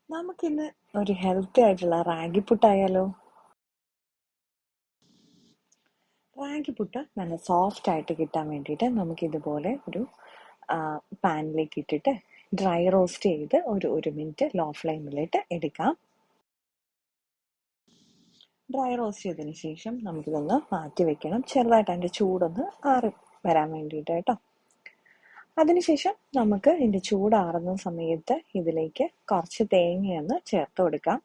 നമുക്കിന്ന് ഒരു ഹെൽത്തി ആയിട്ടുള്ള റാഗി പുട്ടായാലോ? റാഗി പുട്ട് നല്ല സോഫ്റ്റ് ആയിട്ട് കിട്ടാൻ വേണ്ടിയിട്ട് നമുക്ക് ഇതുപോലെ ഒരു പാനിലേക്ക് ഇട്ടിട്ട് ഡ്രൈ റോസ്റ്റ് ചെയ്ത് ഒരു മിനിറ്റ് ലോ ഫ്ലെയിമിലിട്ട് എടുക്കാം. ഡ്രൈ റോസ്റ്റ് ചെയ്തതിന് ശേഷം നമുക്കിതൊന്ന് മാറ്റി വെക്കണം. ചെറുതായിട്ട് അതിൻ്റെ ചൂടൊന്ന് ആറി വരാൻ വേണ്ടിയിട്ട് കേട്ടോ. അതിനുശേഷം നമുക്ക് ഇതിൻ്റെ ചൂടാറുന്ന സമയത്ത് ഇതിലേക്ക് കുറച്ച് തേങ്ങയൊന്ന് ചേർത്ത് കൊടുക്കാം.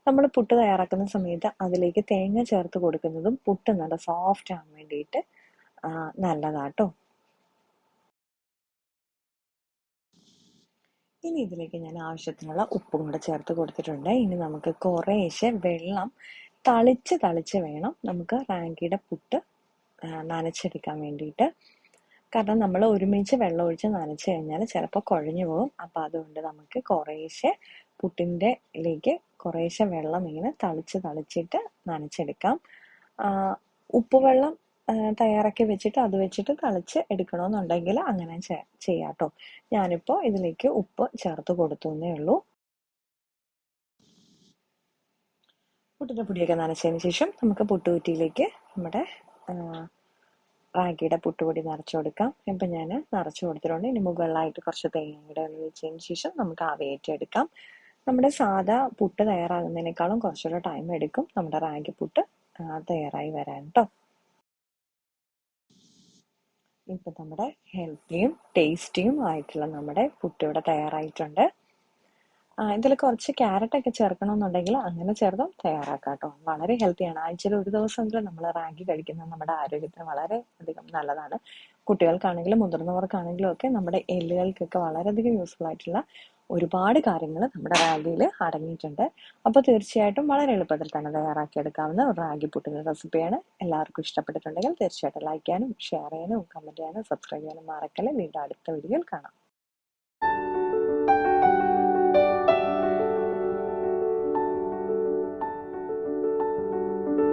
നമ്മൾ പുട്ട് തയ്യാറാക്കുന്ന സമയത്ത് അതിലേക്ക് തേങ്ങ ചേർത്ത് കൊടുക്കുന്നതും പുട്ട് നല്ല സോഫ്റ്റ് ആവാൻ വേണ്ടിയിട്ട് നല്ലതാട്ടോ. ഇനി ഇതിലേക്ക് ഞാൻ ആവശ്യത്തിനുള്ള ഉപ്പും കൂടെ ചേർത്ത് കൊടുത്തിട്ടുണ്ട്. ഇനി നമുക്ക് കുറേശ്ശെ വെള്ളം തളിച്ച് തളിച്ച് വേണം നമുക്ക് റാഗിയുടെ പുട്ട് നനച്ചെടുക്കാൻ വേണ്ടിയിട്ട്. കാരണം നമ്മൾ ഒരുമിച്ച് വെള്ളം ഒഴിച്ച് നനച്ച് കഴിഞ്ഞാൽ ചിലപ്പോൾ കുഴഞ്ഞു പോകും. അപ്പം അതുകൊണ്ട് നമുക്ക് കുറേശ്ശെ പുട്ടിൻ്റെ ലേക്ക് കുറേശ്ശെ വെള്ളം ഇങ്ങനെ തളിച്ച് തളിച്ചിട്ട് നനച്ചെടുക്കാം. ഉപ്പുവെള്ളം തയ്യാറാക്കി വെച്ചിട്ട് അത് വെച്ചിട്ട് തളിച്ച് എടുക്കണമെന്നുണ്ടെങ്കിൽ അങ്ങനെ ചെയ്യാം കേട്ടോ. ഞാനിപ്പോൾ ഇതിലേക്ക് ഉപ്പ് ചേർത്ത് കൊടുത്തു എന്നേ ഉള്ളൂ. പുട്ടിൻ്റെ പൊടിയൊക്കെ നനച്ചതിന് ശേഷം നമുക്ക് പുട്ടുകുറ്റിയിലേക്ക് നമ്മുടെ റാഗിയുടെ പുട്ടുപൊടി നിറച്ച് കൊടുക്കാം. ഇപ്പം ഞാൻ നിറച്ച് കൊടുത്തിട്ടുണ്ട്. ഇനി മുകളിലായിട്ട് കുറച്ച് തേങ്ങയുടെ വെച്ചതിന് ശേഷം നമുക്ക് ആവിയേറ്റെടുക്കാം. നമ്മുടെ സാധാ പുട്ട് തയ്യാറാകുന്നതിനേക്കാളും കുറച്ചുകൂടെ ടൈം എടുക്കും നമ്മുടെ റാഗി പുട്ട് തയ്യാറായി വരാൻ കേട്ടോ. ഇപ്പം നമ്മുടെ ഹെൽത്തിയും ടേസ്റ്റിയും ആയിട്ടുള്ള നമ്മുടെ പുട്ട് ഇവിടെ തയ്യാറായിട്ടുണ്ട്. ഇതിൽ കുറച്ച് ക്യാരറ്റൊക്കെ ചേർക്കണമെന്നുണ്ടെങ്കിൽ അങ്ങനെ ചേർത്തും തയ്യാറാക്കാം കേട്ടോ. വളരെ ഹെൽത്തിയാണ്. ആഴ്ചയിൽ ഒരു ദിവസമെങ്കിലും നമ്മൾ റാഗി കഴിക്കുന്നത് നമ്മുടെ ആരോഗ്യത്തിന് വളരെ അധികം നല്ലതാണ്. കുട്ടികൾക്കാണെങ്കിലും മുതിർന്നവർക്കാണെങ്കിലും ഒക്കെ നമ്മുടെ എല്ലുകൾക്കൊക്കെ വളരെയധികം യൂസ്ഫുൾ ആയിട്ടുള്ള ഒരുപാട് കാര്യങ്ങൾ നമ്മുടെ റാഗിയിൽ അടങ്ങിയിട്ടുണ്ട്. അപ്പോൾ തീർച്ചയായിട്ടും വളരെ എളുപ്പത്തിൽ തന്നെ തയ്യാറാക്കിയെടുക്കാവുന്ന ഒരു റാഗി പുട്ടിൻ്റെ റെസിപ്പിയാണ്. എല്ലാവർക്കും ഇഷ്ടപ്പെട്ടിട്ടുണ്ടെങ്കിൽ തീർച്ചയായിട്ടും ലൈക്ക് ചെയ്യാനും ഷെയർ ചെയ്യാനും കമൻറ്റ് ചെയ്യാനും സബ്സ്ക്രൈബ് ചെയ്യാനും മറക്കല്ലേ. വീണ്ടും അടുത്ത വീഡിയോയിൽ കാണാം.